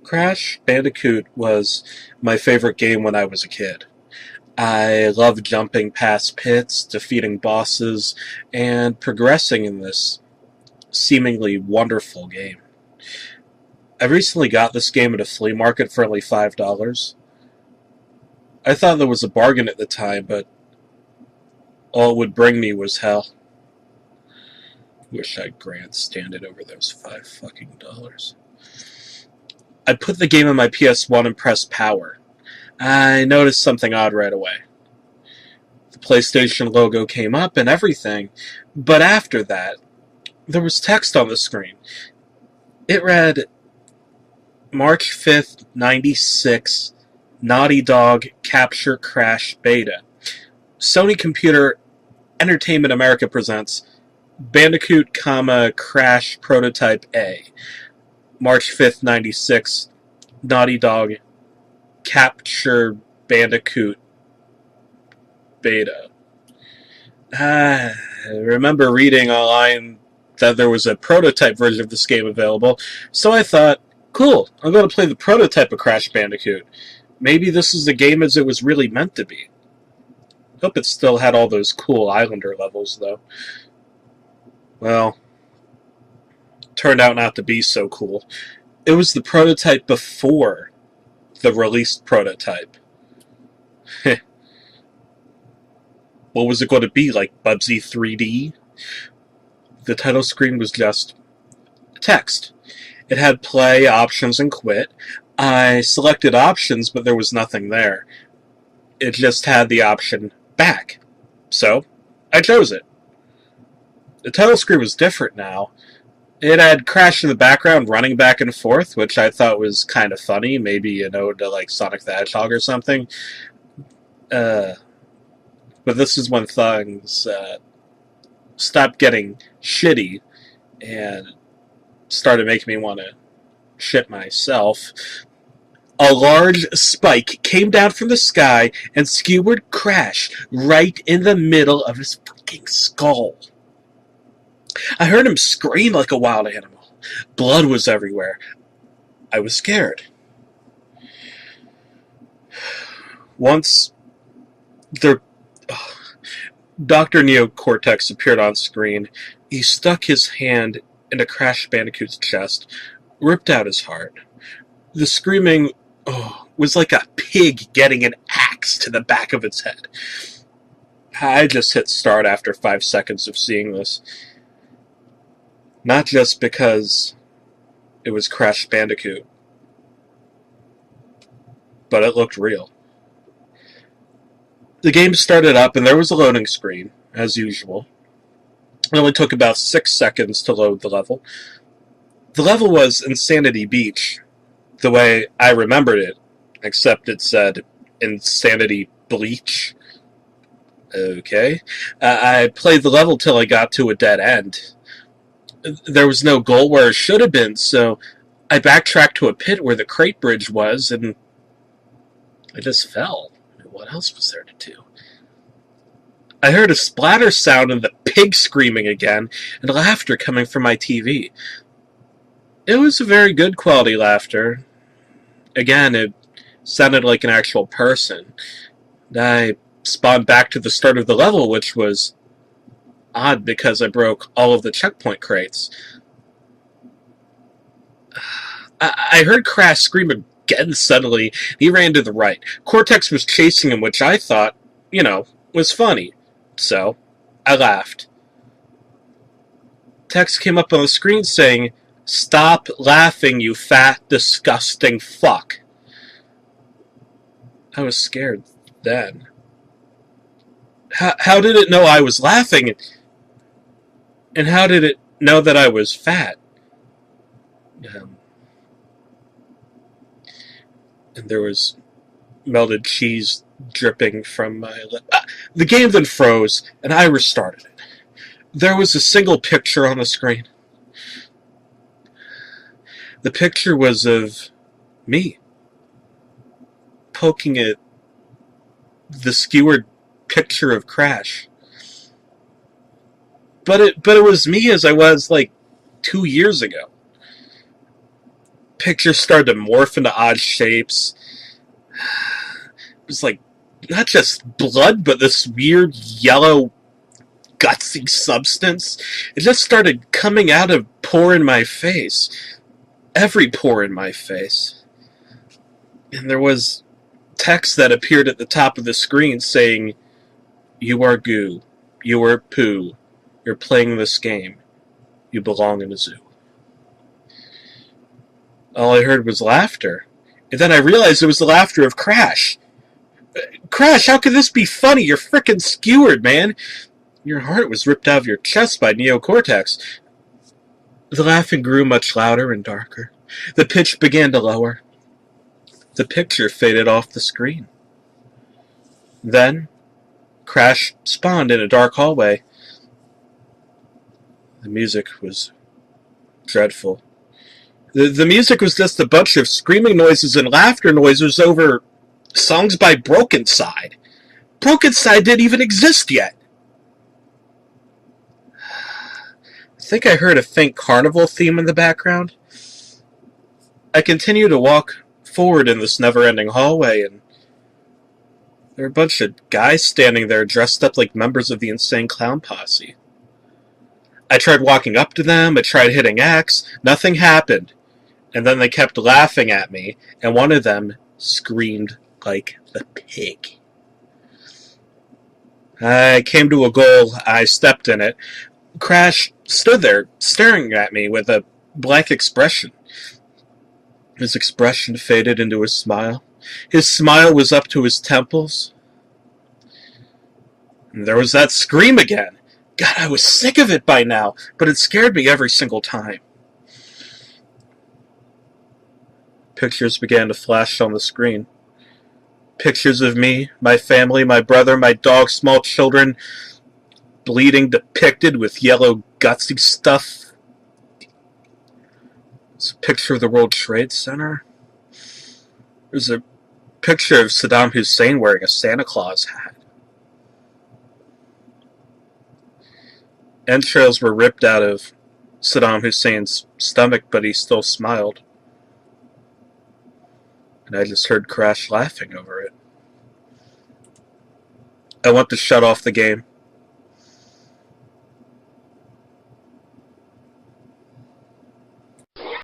Crash Bandicoot was my favorite game when I was a kid. I loved jumping past pits, defeating bosses, and progressing in this seemingly wonderful game. I recently got this game at a flea market for only $5. I thought there was a bargain at the time, but all it would bring me was hell. Wish I'd grandstanded over those $5 fucking. I put the game on my PS1 and pressed power. I noticed something odd right away. The PlayStation logo came up and everything, but after that, there was text on the screen. It read, March 5th, 96, Naughty Dog Capture Crash Beta. Sony Computer Entertainment America presents Bandicoot, Crash Prototype A. March 5th, 96, Naughty Dog Capture Bandicoot Beta. I remember reading online that there was a prototype version of this game available, so I thought, cool, I'm going to play the prototype of Crash Bandicoot. Maybe this is the game as it was really meant to be. Hope it still had all those cool Islander levels, though. Well, turned out not to be so cool. It was the prototype before the released prototype. What was it going to be, like Bubsy 3D? The title screen was just text. It had play, options, and quit. I selected options, but there was nothing there. It just had the option back. So, I chose it. The title screen was different now. It had Crash in the background running back and forth, which I thought was kind of funny. Maybe an ode to like Sonic the Hedgehog or something. But this is when things stopped getting shitty and started making me want to shit myself. A large spike came down from the sky and skewered Crash right in the middle of his fucking skull. I heard him scream like a wild animal. Blood was everywhere. I was scared. Once Dr. Neocortex appeared on screen. He stuck his hand into Crash Bandicoot's chest, ripped out his heart. The screaming was like a pig getting an axe to the back of its head. I just hit start after 5 seconds of seeing this. Not just because it was Crash Bandicoot, but it looked real. The game started up and there was a loading screen, as usual. It only took about 6 seconds to load the level. The level was Insanity Beach, the way I remembered it, except it said Insanity Bleach. Okay. I played the level till I got to a dead end. There was no goal where it should have been, so I backtracked to a pit where the crate bridge was, and I just fell. What else was there to do? I heard a splatter sound and the pig screaming again, and laughter coming from my TV. It was a very good quality laughter. Again, it sounded like an actual person. I spawned back to the start of the level, which was odd because I broke all of the checkpoint crates. I heard Crash scream again suddenly. He ran to the right. Cortex was chasing him, which I thought, was funny. So, I laughed. Text came up on the screen saying, "Stop laughing, you fat, disgusting fuck." I was scared then. How did it know I was laughing? And how did it know that I was fat? And there was melted cheese dripping from my lip. The game then froze, and I restarted it. There was a single picture on the screen. The picture was of me, poking at the skewered picture of Crash. But it was me as I was, 2 years ago. Pictures started to morph into odd shapes. It was like not just blood, but this weird yellow gutsy substance. It just started coming out of pore in my face. Every pore in my face. And there was text that appeared at the top of the screen saying, "You are goo. You are poo. You're playing this game. You belong in a zoo." All I heard was laughter. And then I realized it was the laughter of Crash. Crash, how could this be funny? You're frickin' skewered, man. Your heart was ripped out of your chest by neocortex. The laughing grew much louder and darker. The pitch began to lower. The picture faded off the screen. Then, Crash spawned in a dark hallway. The music was dreadful. The music was just a bunch of screaming noises and laughter noises over songs by Brokenside. Brokenside didn't even exist yet. I think I heard a faint carnival theme in the background. I continued to walk forward in this never-ending hallway, and there were a bunch of guys standing there dressed up like members of the Insane Clown Posse. I tried walking up to them, I tried hitting X, nothing happened. And then they kept laughing at me, and one of them screamed like the pig. I came to a goal, I stepped in it. Crash stood there, staring at me with a blank expression. His expression faded into a smile. His smile was up to his temples. And there was that scream again. God, I was sick of it by now, but it scared me every single time. Pictures began to flash on the screen. Pictures of me, my family, my brother, my dog, small children, bleeding, depicted with yellow, gutsy stuff. There's a picture of the World Trade Center. There's a picture of Saddam Hussein wearing a Santa Claus hat. Entrails were ripped out of Saddam Hussein's stomach, but he still smiled. And I just heard Crash laughing over it. I want to shut off the game.